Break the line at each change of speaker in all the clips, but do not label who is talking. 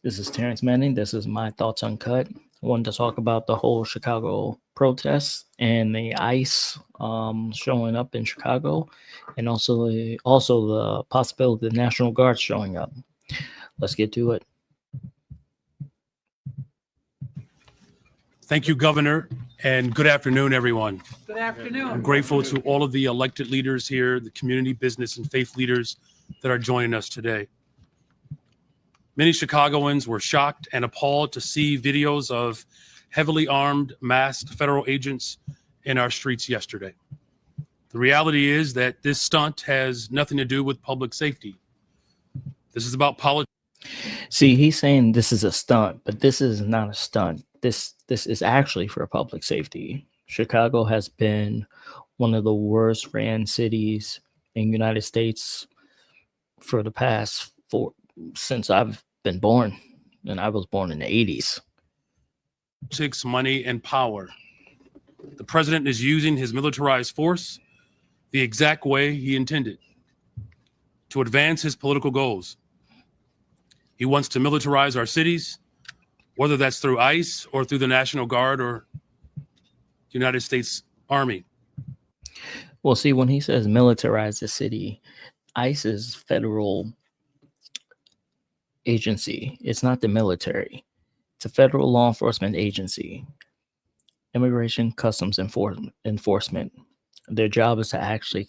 This is Terrence Manning. This is my thoughts uncut. I wanted to talk about the whole Chicago protests and the ICE showing up in Chicago, and also the possibility of the National Guard showing up. Let's get to it.
Thank you, Governor, and good afternoon, everyone.
Good afternoon.
I'm grateful to all of the elected leaders here, the community, business, and faith leaders that are joining us today. Many Chicagoans were shocked and appalled to see videos of heavily armed, masked federal agents in our streets yesterday. The reality is that this stunt has nothing to do with public safety. This is about politics.
See, he's saying this is a stunt, but this is not a stunt. This is actually for public safety. Chicago has been one of the worst ran cities in the United States for the past since I've been born, and I was born in the 80s.
Money, and power. The president is using his militarized force the exact way he intended to advance his political goals. He wants to militarize our cities, whether that's through ICE or through the National Guard or United States Army.
Well, see, when he says militarize the city, ICE is federal agency. It's not the military. It's a federal law enforcement agency. Immigration Customs Enforcement. Their job is to actually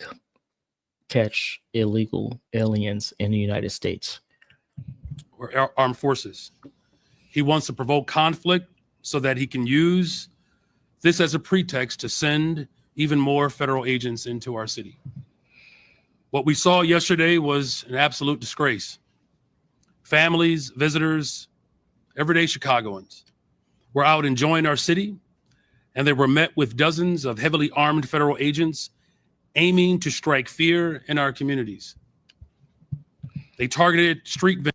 catch illegal aliens in the United States.
Or armed forces. He wants to provoke conflict so that he can use this as a pretext to send even more federal agents into our city. What we saw yesterday was an absolute disgrace. Families, visitors, everyday Chicagoans were out enjoying our city, and they were met with dozens of heavily armed federal agents aiming to strike fear in our communities. They targeted street vendors.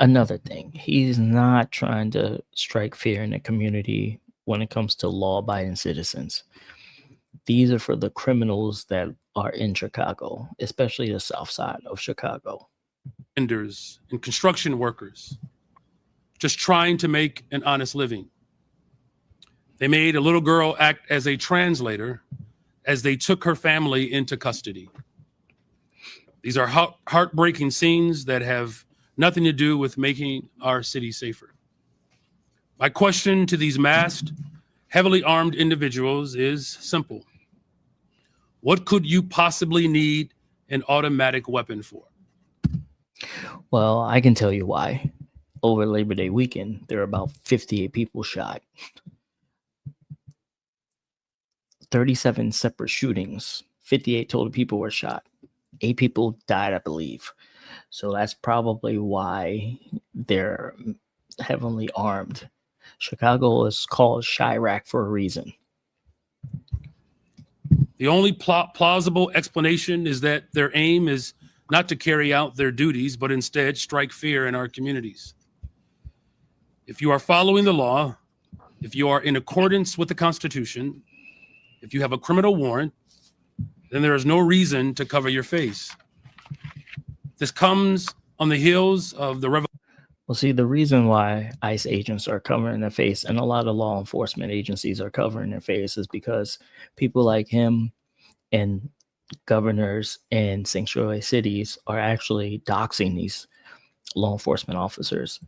Another thing, he's not trying to strike fear in the community when it comes to law-abiding citizens. These are for the criminals that are in Chicago, especially the south side of Chicago.
Vendors and construction workers just trying to make an honest living. They made a little girl act as a translator as they took her family into custody. These are heartbreaking scenes that have nothing to do with making our city safer. My question to these masked, heavily armed individuals is simple. What could you possibly need an automatic weapon for?
Well, I can tell you why. Over Labor Day weekend, there are about 58 people shot. 37 separate shootings. 58 total people were shot. 8 people died, I believe. So that's probably why they're heavily armed. Chicago is called Chirac for a reason.
The only plausible explanation is that their aim is not to carry out their duties, but instead strike fear in our communities. If you are following the law, if you are in accordance with the Constitution, if you have a criminal warrant, then there is no reason to cover your face. This comes on the heels of the revolution.
Well, see, the reason why ICE agents are covering their face and a lot of law enforcement agencies are covering their face is because people like him and governors in sanctuary cities are actually doxing these law enforcement officers,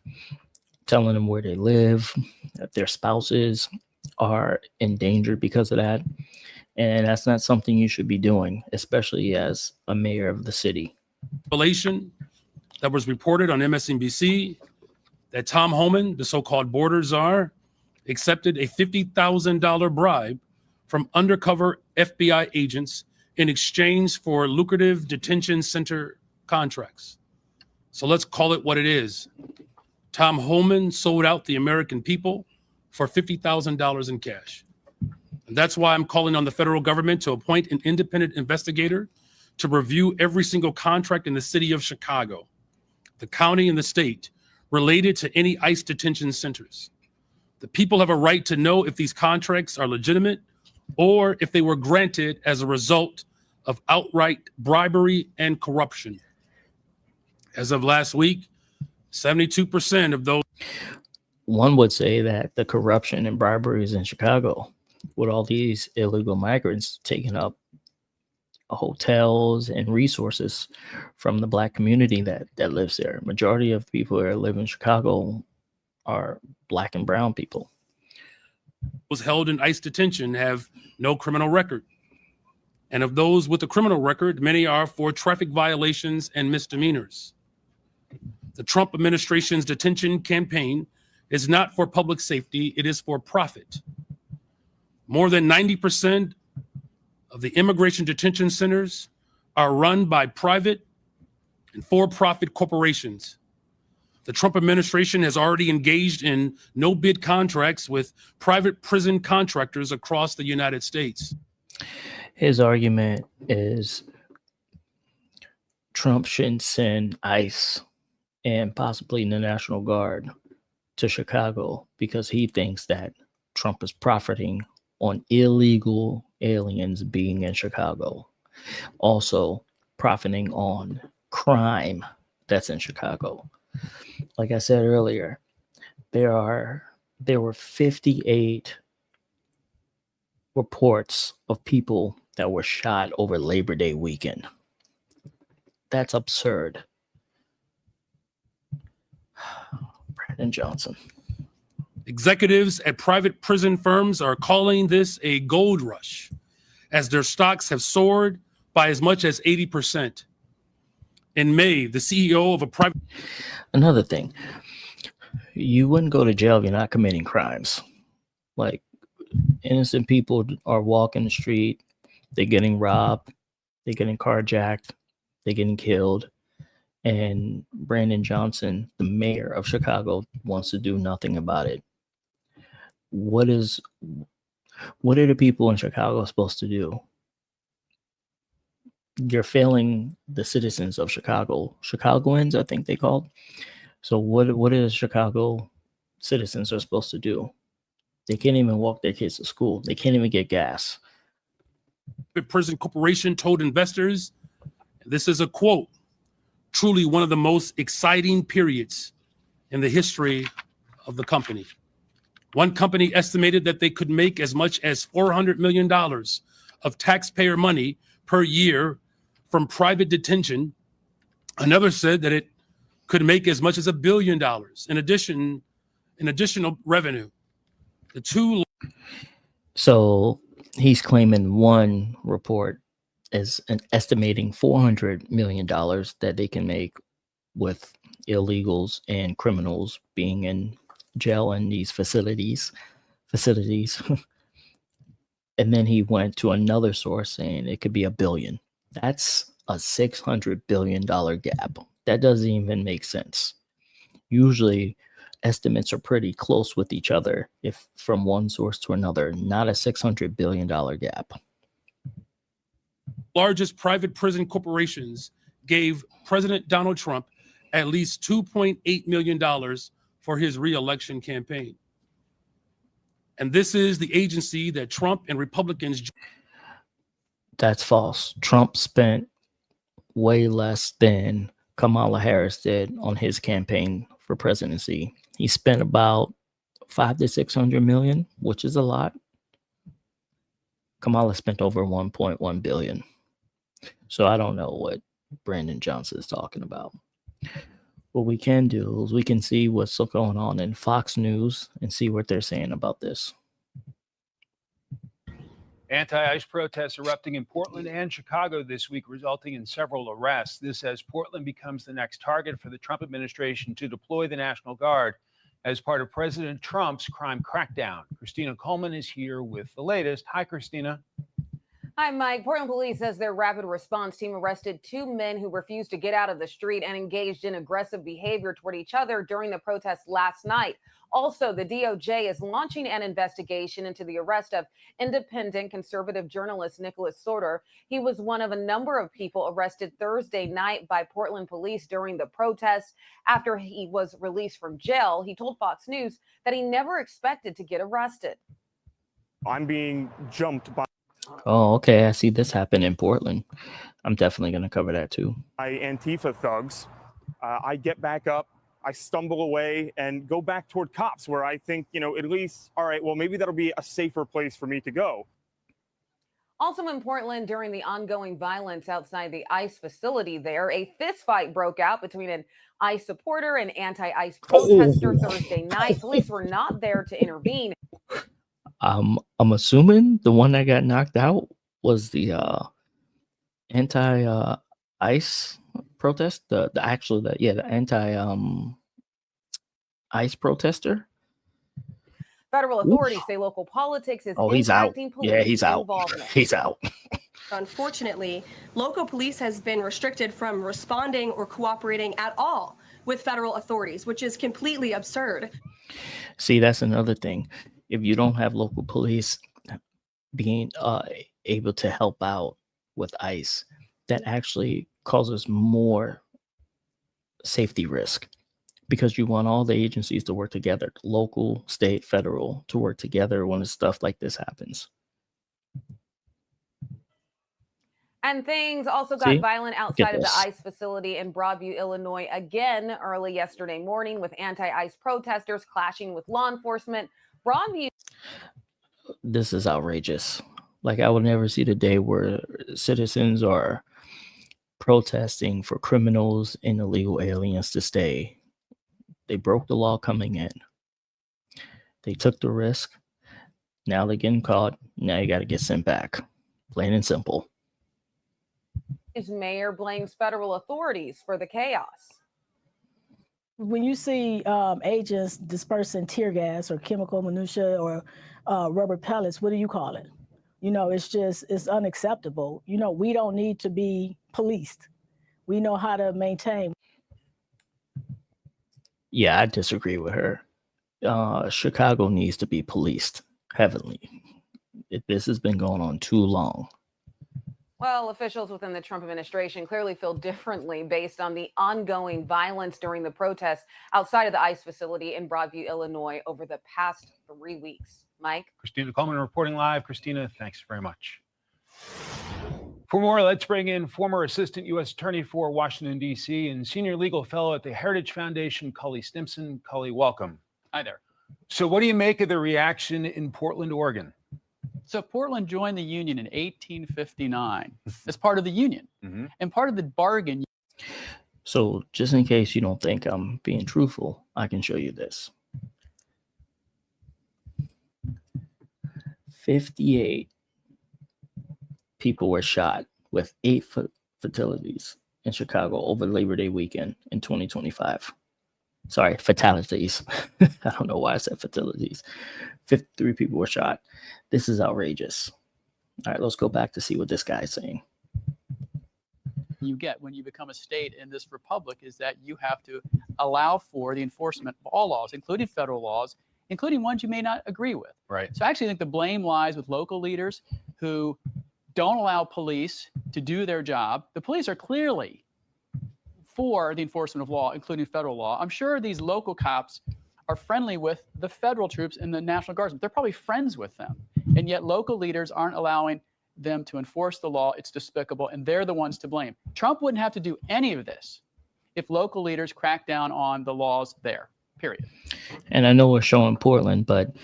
telling them where they live, that their spouses are in danger because of that. And that's not something you should be doing, especially as a mayor of the city.
Revelation that was reported on MSNBC that Tom Homan, the so-called border czar, accepted a $50,000 bribe from undercover FBI agents in exchange for lucrative detention center contracts. So let's call it what it is. Tom Homan sold out the American people for $50,000 in cash. And that's why I'm calling on the federal government to appoint an independent investigator to review every single contract in the city of Chicago, the county and the state related to any ICE detention centers. The people have a right to know if these contracts are legitimate or if they were granted as a result of outright bribery and corruption. As of last week, 72% of those.
One would say that the corruption and briberies in Chicago, with all these illegal migrants taking up hotels and resources from the Black community that lives there. Majority of people that live in Chicago are Black and brown people.
Those held in ICE detention have no criminal record. And of those with a criminal record, many are for traffic violations and misdemeanors. The Trump administration's detention campaign is not for public safety, it is for profit. More than 90% of the immigration detention centers are run by private and for-profit corporations. The Trump administration has already engaged in no-bid contracts with private prison contractors across the United States.
His argument is Trump shouldn't send ICE and possibly the National Guard to Chicago because he thinks that Trump is profiting on illegal aliens being in Chicago. Also profiting on crime that's in Chicago. Like I said earlier, there were 58 reports of people that were shot over Labor Day weekend. That's absurd. Brandon Johnson.
Executives at private prison firms are calling this a gold rush, as their stocks have soared by as much as 80%. In May, the CEO of a private...
Another thing, you wouldn't go to jail if you're not committing crimes. Like, innocent people are walking the street, they're getting robbed, they're getting carjacked, they're getting killed. And Brandon Johnson, the mayor of Chicago, wants to do nothing about it. What are the people in Chicago supposed to do? You're failing the citizens of Chicago. Chicagoans, I think they called. So what is Chicago citizens are supposed to do? They can't even walk their kids to school. They can't even get gas.
The prison corporation told investors, this is a quote, truly one of the most exciting periods in the history of the company. One company estimated that they could make as much as $400 million of taxpayer money per year from private detention. Another said that it could make as much as $1 billion in additional revenue. The two.
So he's claiming one report is an estimating $400 million that they can make with illegals and criminals being in jail in these facilities. And then he went to another source saying it could be $1 billion. That's a $600 billion gap. That doesn't even make sense. Usually estimates are pretty close with each other if from one source to another, not a $600 billion gap.
Largest private prison corporations gave President Donald Trump at least $2.8 million for his re-election campaign. And this is the agency that Trump and Republicans.
That's false. Trump spent way less than Kamala Harris did on his campaign for presidency. He spent about $500 to $600 million, which is a lot. Kamala spent over $1.1 billion. So I don't know what Brandon Johnson is talking about. What we can do is we can see what's going on in Fox News and see what they're saying about this.
Anti-ICE protests erupting in Portland and Chicago this week, resulting in several arrests. This as Portland becomes the next target for the Trump administration to deploy the National Guard as part of President Trump's crime crackdown. Christina Coleman is here with the latest. Hi, Christina.
Hi, Mike. Portland police says their rapid response team arrested 2 men who refused to get out of the street and engaged in aggressive behavior toward each other during the protests last night. Also, the DOJ is launching an investigation into the arrest of independent conservative journalist Nicholas Sorter. He was one of a number of people arrested Thursday night by Portland police during the protests. After he was released from jail, he told Fox News that he never expected to get arrested.
I'm being jumped by.
Oh, okay. I see this happen in Portland. I'm definitely going to cover that too.
By Antifa thugs. I get back up I stumble away and go back toward cops where I think, at least, all right, well, maybe that'll be a safer place for me to go.
Also in Portland, during the ongoing violence outside the ICE facility there, a fistfight broke out between an ICE supporter and anti-ICE protester Thursday night. Police were not there to intervene.
I'm assuming the one that got knocked out was the anti ICE protest. The anti ICE protester.
Federal authorities say local politics is
he's out.
impacting police
Yeah, he's out.
involvement.
He's out.
Unfortunately, local police has been restricted from responding or cooperating at all with federal authorities, which is completely absurd.
See, that's another thing. If you don't have local police being able to help out with ICE, that actually causes more safety risk, because you want all the agencies to work together, local, state, federal, to work together when stuff like this happens.
And things also got violent outside of the ICE facility in Broadview, Illinois, again early yesterday morning, with anti-ICE protesters clashing with law enforcement. Broadview.
This is outrageous. Like, I would never see the day where citizens are protesting for criminals and illegal aliens to stay. They broke the law coming in. They took the risk. Now they're getting caught. Now you got to get sent back. Plain and simple.
His mayor blames federal authorities for the chaos.
When you see agents dispersing tear gas or chemical minutia or rubber pellets, what do you call it? It's unacceptable. We don't need to be policed. We know how to maintain.
Yeah, I disagree with her. Chicago needs to be policed heavily. This has been going on too long.
Well, officials within the Trump administration clearly feel differently based on the ongoing violence during the protests outside of the ICE facility in Broadview, Illinois over the past 3 weeks. Mike?
Christina Coleman reporting live. Christina, thanks very much. For more, let's bring in former Assistant U.S. Attorney for Washington, D.C. and Senior Legal Fellow at the Heritage Foundation, Cully Stimson. Cully, welcome.
Hi there.
So what do you make of the reaction in Portland, Oregon?
So Portland joined the Union in 1859 as part of the Union. Mm-hmm. And part of the bargain.
So just in case you don't think I'm being truthful, I can show you this. 58 people were shot with 8 fatalities in Chicago over Labor Day weekend in 2025. Sorry, fatalities. I don't know why I said fatalities. 53 people were shot. This is outrageous. All right, let's go back to see what this guy's saying.
You get when you become a state in this republic is that you have to allow for the enforcement of all laws, including federal laws, including ones you may not agree with.
Right.
So I actually think the blame lies with local leaders who don't allow police to do their job. The police are clearly for the enforcement of law, including federal law. I'm sure these local cops are friendly with the federal troops and the National Guardsmen. They're probably friends with them. And yet local leaders aren't allowing them to enforce the law. It's despicable, and they're the ones to blame. Trump wouldn't have to do any of this if local leaders crack down on the laws there, period.
And I know we're showing Portland, but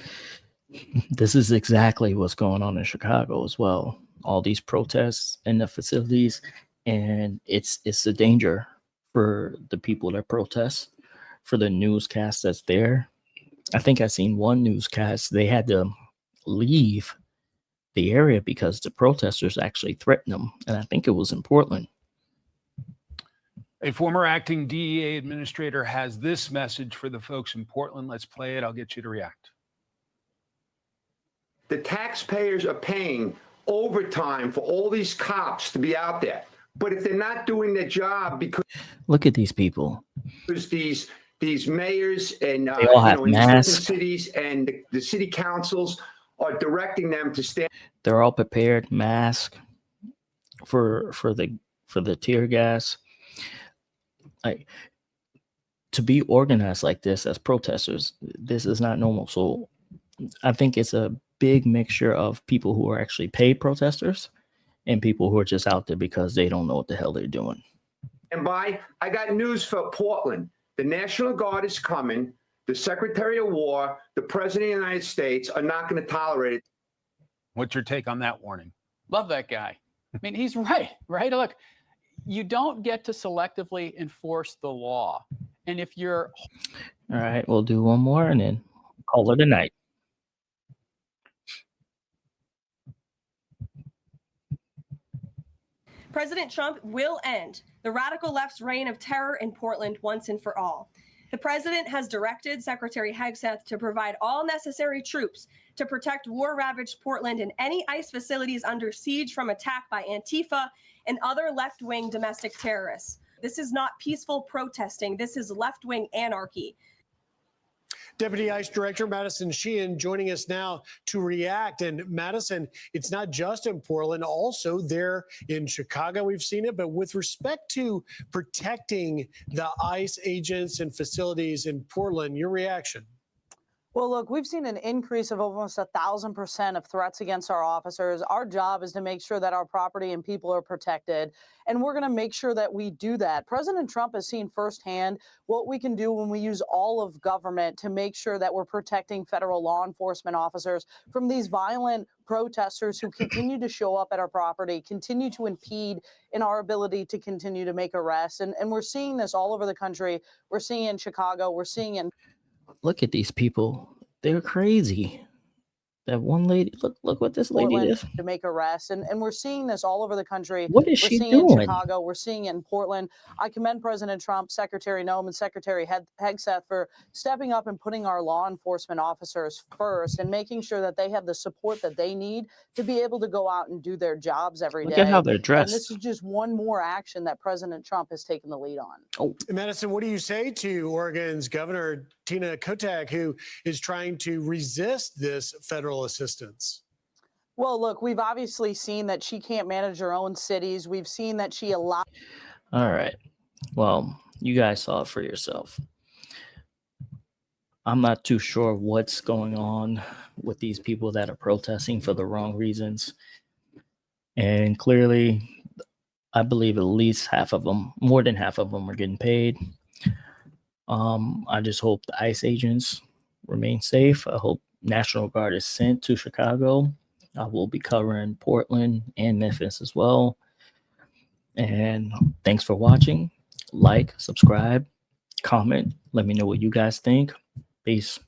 this is exactly what's going on in Chicago as well. All these protests in the facilities, and it's a danger for the people that protest, for the newscast that's there. I think I seen one newscast, they had to leave the area because the protesters actually threatened them. And I think it was in Portland.
A former acting DEA administrator has this message for the folks in Portland. Let's play it. I'll get you to react.
The taxpayers are paying overtime for all these cops to be out there. But if they're not doing their job because
look at these people.
These mayors and
they all have masks.
Cities and the city councils are directing them to stand.
They're all prepared, mask for the tear gas. To be organized like this as protesters, this is not normal. So I think it's a big mixture of people who are actually paid protesters and people who are just out there because they don't know what the hell they're doing.
And I got news for Portland. The National Guard is coming. The Secretary of War, the President of the United States are not going to tolerate it.
What's your take on that warning?
Love that guy. I mean, he's right, right? Look, you don't get to selectively enforce the law. And if you're
All right, we'll do one more and then call it a night.
President Trump will end the radical left's reign of terror in Portland once and for all. The president has directed Secretary Hegseth to provide all necessary troops to protect war-ravaged Portland and any ICE facilities under siege from attack by Antifa and other left-wing domestic terrorists. This is not peaceful protesting. This is left-wing anarchy.
Deputy ICE Director Madison Sheehan joining us now to react. And Madison, it's not just in Portland, also there in Chicago, we've seen it. But with respect to protecting the ICE agents and facilities in Portland, your reaction?
Well, look, we've seen an increase of almost 1,000% of threats against our officers. Our job is to make sure that our property and people are protected, and we're going to make sure that we do that. President Trump has seen firsthand what we can do when we use all of government to make sure that we're protecting federal law enforcement officers from these violent protesters who continue to show up at our property, continue to impede in our ability to continue to make arrests. And we're seeing this all over the country. We're seeing it in Chicago. We're seeing it in
Look at these people. They're crazy. That one lady, look what this lady
Portland
is.
to make arrests. And we're seeing this all over the country.
What is
We're
she
seeing it in
doing?
Chicago. We're seeing it in Portland. I commend President Trump, Secretary Noem, and Secretary Hegseth for stepping up and putting our law enforcement officers first and making sure that they have the support that they need to be able to go out and do their jobs every day.
Look at how they're
And
dressed.
this is just one more action that President Trump has taken the lead on.
Oh,
Madison, what do you say to Oregon's Governor Tina Kotek, who is trying to resist this federal assistance?
Well, look, we've obviously seen that she can't manage her own cities. We've seen that she allowed.
all right. Well, you guys saw it for yourself. I'm not too sure what's going on with these people that are protesting for the wrong reasons. And clearly, I believe at least half of them, more than half of them, are getting paid. I just hope the ICE agents remain safe. I hope National Guard is sent to Chicago. I will be covering Portland and Memphis as well. And thanks for watching. Like, subscribe, comment. Let me know what you guys think. Peace.